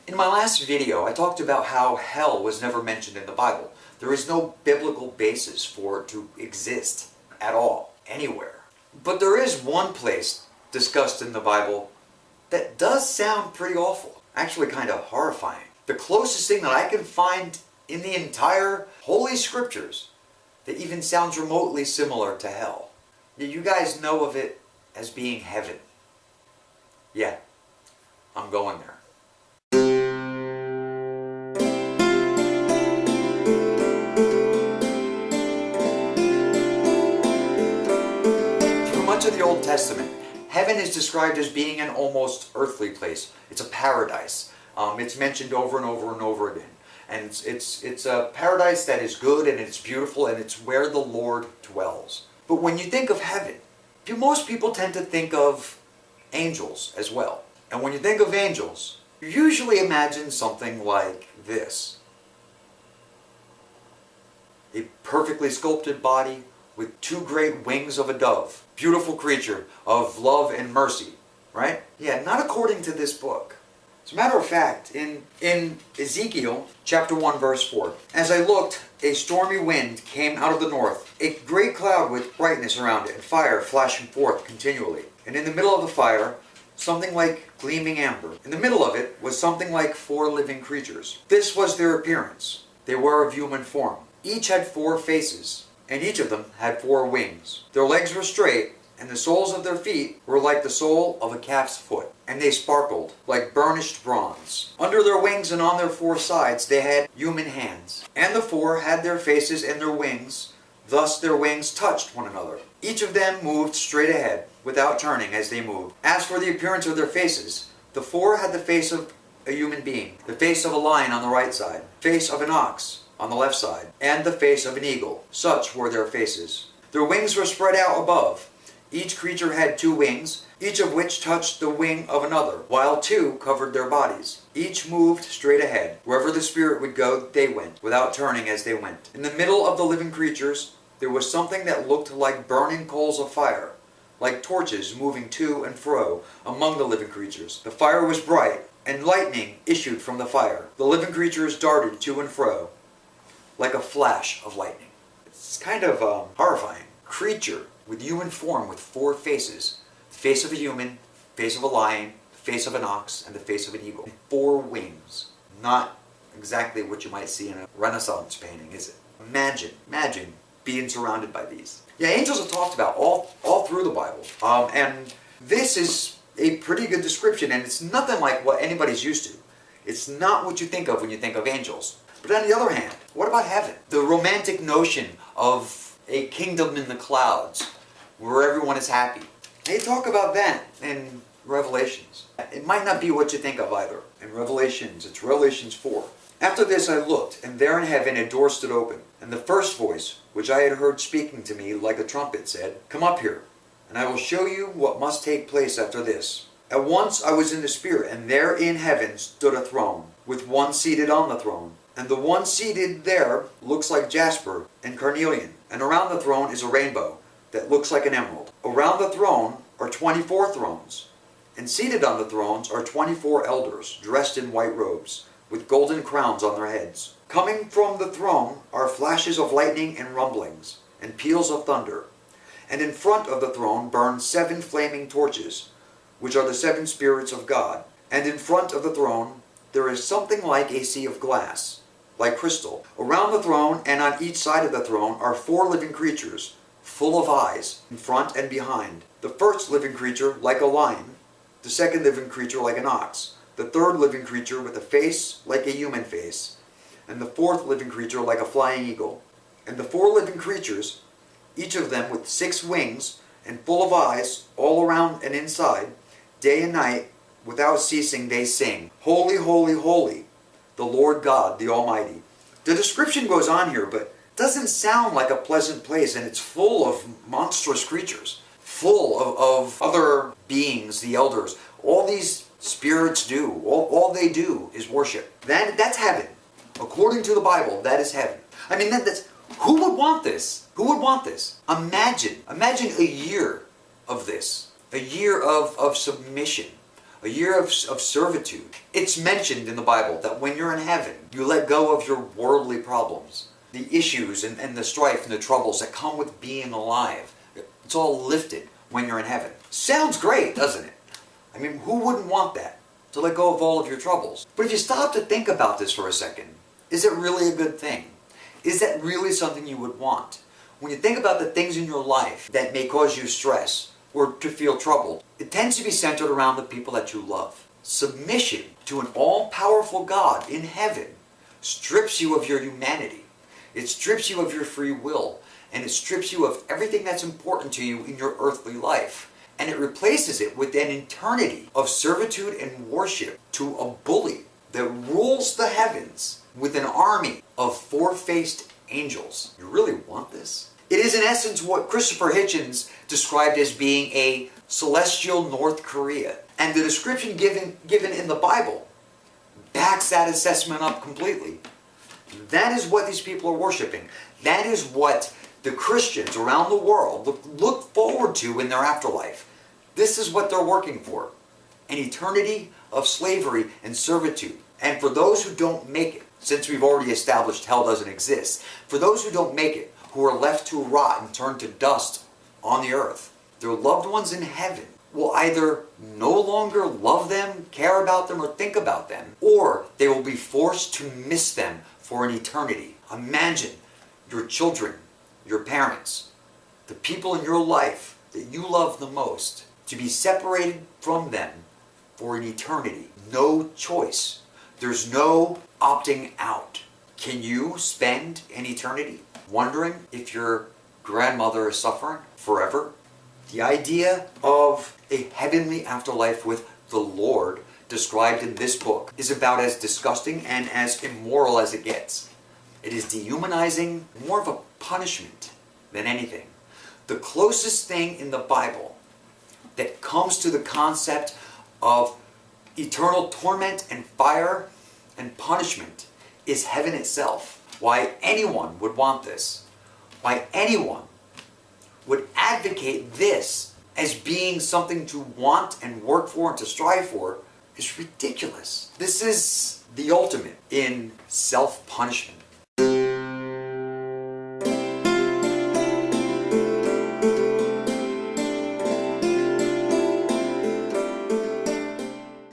In my last video, I talked about how hell was never mentioned in the Bible. There is no biblical basis for it to exist at all, anywhere. But there is one place discussed in the Bible that does sound pretty awful. Actually kind of horrifying. The closest thing that I can find in the entire Holy Scriptures that even sounds remotely similar to hell. You guys know of it as being heaven. Yeah, I'm going there. Much of the Old Testament, heaven is described as being an almost earthly place. It's a paradise. It's mentioned over and over and over again. And it's a paradise that is good and it's beautiful and it's where the Lord dwells. But when you think of heaven, most people tend to think of angels as well. And when you think of angels, you usually imagine something like this. A perfectly sculpted body with two great wings of a dove. Beautiful creature of love and mercy, right? Yeah, not according to this book. As a matter of fact, in Ezekiel chapter 1 verse 4, as I looked, a stormy wind came out of the north, a great cloud with brightness around it, and fire flashing forth continually. And in the middle of the fire, something like gleaming amber. In the middle of it was something like 4 living creatures. This was their appearance. They were of human form. Each had 4 faces, and each of them had 4 wings. Their legs were straight, and the soles of their feet were like the sole of a calf's foot, and they sparkled like burnished bronze. Under their wings and on their 4 sides they had human hands, and the 4 had their faces and their wings, thus their wings touched one another. Each of them moved straight ahead, without turning as they moved. As for the appearance of their faces, the 4 had the face of a human being, the face of a lion on the right side, face of an ox on the left side, and the face of an eagle. Such were their faces. Their wings were spread out above. Each creature had 2 wings, each of which touched the wing of another, while 2 covered their bodies. Each moved straight ahead. Wherever the Spirit would go, they went, without turning as they went. In the middle of the living creatures, there was something that looked like burning coals of fire, like torches moving to and fro among the living creatures. The fire was bright, and lightning issued from the fire. The living creatures darted to and fro, like a flash of lightning. It's kind of horrifying. Creature with human form with 4 faces. The face of a human, the face of a lion, the face of an ox, and the face of an eagle. 4 wings. Not exactly what you might see in a Renaissance painting, is it? Imagine being surrounded by these. Yeah, angels are talked about all through the Bible. And this is a pretty good description, and it's nothing like what anybody's used to. It's not what you think of when you think of angels. But on the other hand, what about heaven? The romantic notion of a kingdom in the clouds where everyone is happy. They talk about that in Revelations. It might not be what you think of either. In Revelations, it's Revelations 4. After this I looked, and there in heaven a door stood open. And the first voice, which I had heard speaking to me like a trumpet, said, "Come up here, and I will show you what must take place after this." At once I was in the Spirit, and there in heaven stood a throne, with one seated on the throne. And the one seated there looks like jasper and carnelian. And around the throne is a rainbow that looks like an emerald. Around the throne are 24 thrones. And seated on the thrones are 24 elders, dressed in white robes, with golden crowns on their heads. Coming from the throne are flashes of lightning and rumblings, and peals of thunder. And in front of the throne burn 7 flaming torches, which are the 7 spirits of God. And in front of the throne there is something like a sea of glass, like crystal. Around the throne and on each side of the throne are 4 living creatures, full of eyes, in front and behind. The first living creature like a lion, the second living creature like an ox, the third living creature with a face like a human face, and the 4th living creature like a flying eagle. And the 4 living creatures, each of them with 6 wings and full of eyes all around and inside, day and night, without ceasing they sing, "Holy, holy, holy, the Lord God, the Almighty." The description goes on here, but doesn't sound like a pleasant place, and it's full of monstrous creatures, full of other beings, the elders. All these spirits do, all they do is worship. That's heaven. According to the Bible, that is heaven. I mean, who would want this? Who would want this? Imagine a year of this. A year of submission. a year of servitude. It's mentioned in the Bible that when you're in heaven, you let go of your worldly problems, the issues and the strife and the troubles that come with being alive. It's all lifted when you're in heaven. Sounds great, doesn't it? I mean, who wouldn't want that? To let go of all of your troubles. But if you stop to think about this for a second, is it really a good thing? Is that really something you would want? When you think about the things in your life that may cause you stress or to feel troubled, it tends to be centered around the people that you love. Submission to an all-powerful God in heaven strips you of your humanity. It strips you of your free will, and it strips you of everything that's important to you in your earthly life. And it replaces it with an eternity of servitude and worship to a bully that rules the heavens with an army of four-faced angels. You really want this? It is in essence what Christopher Hitchens described as being a celestial North Korea. And the description given in the Bible backs that assessment up completely. That is what these people are worshiping. That is what the Christians around the world look forward to in their afterlife. This is what they're working for. An eternity of slavery and servitude. And for those who don't make it, since we've already established hell doesn't exist, for those who don't make it, who are left to rot and turn to dust on the earth, their loved ones in heaven will either no longer love them, care about them, or think about them, or they will be forced to miss them for an eternity. Imagine your children, your parents, the people in your life that you love the most, to be separated from them for an eternity. No choice. There's no opting out. Can you spend an eternity wondering if your grandmother is suffering forever? The idea of a heavenly afterlife with the Lord described in this book is about as disgusting and as immoral as it gets. It is dehumanizing, more of a punishment than anything. The closest thing in the Bible that comes to the concept of eternal torment and fire and punishment is heaven itself. Why anyone would want this, why anyone would advocate this as being something to want and work for and to strive for is ridiculous. This is the ultimate in self-punishment.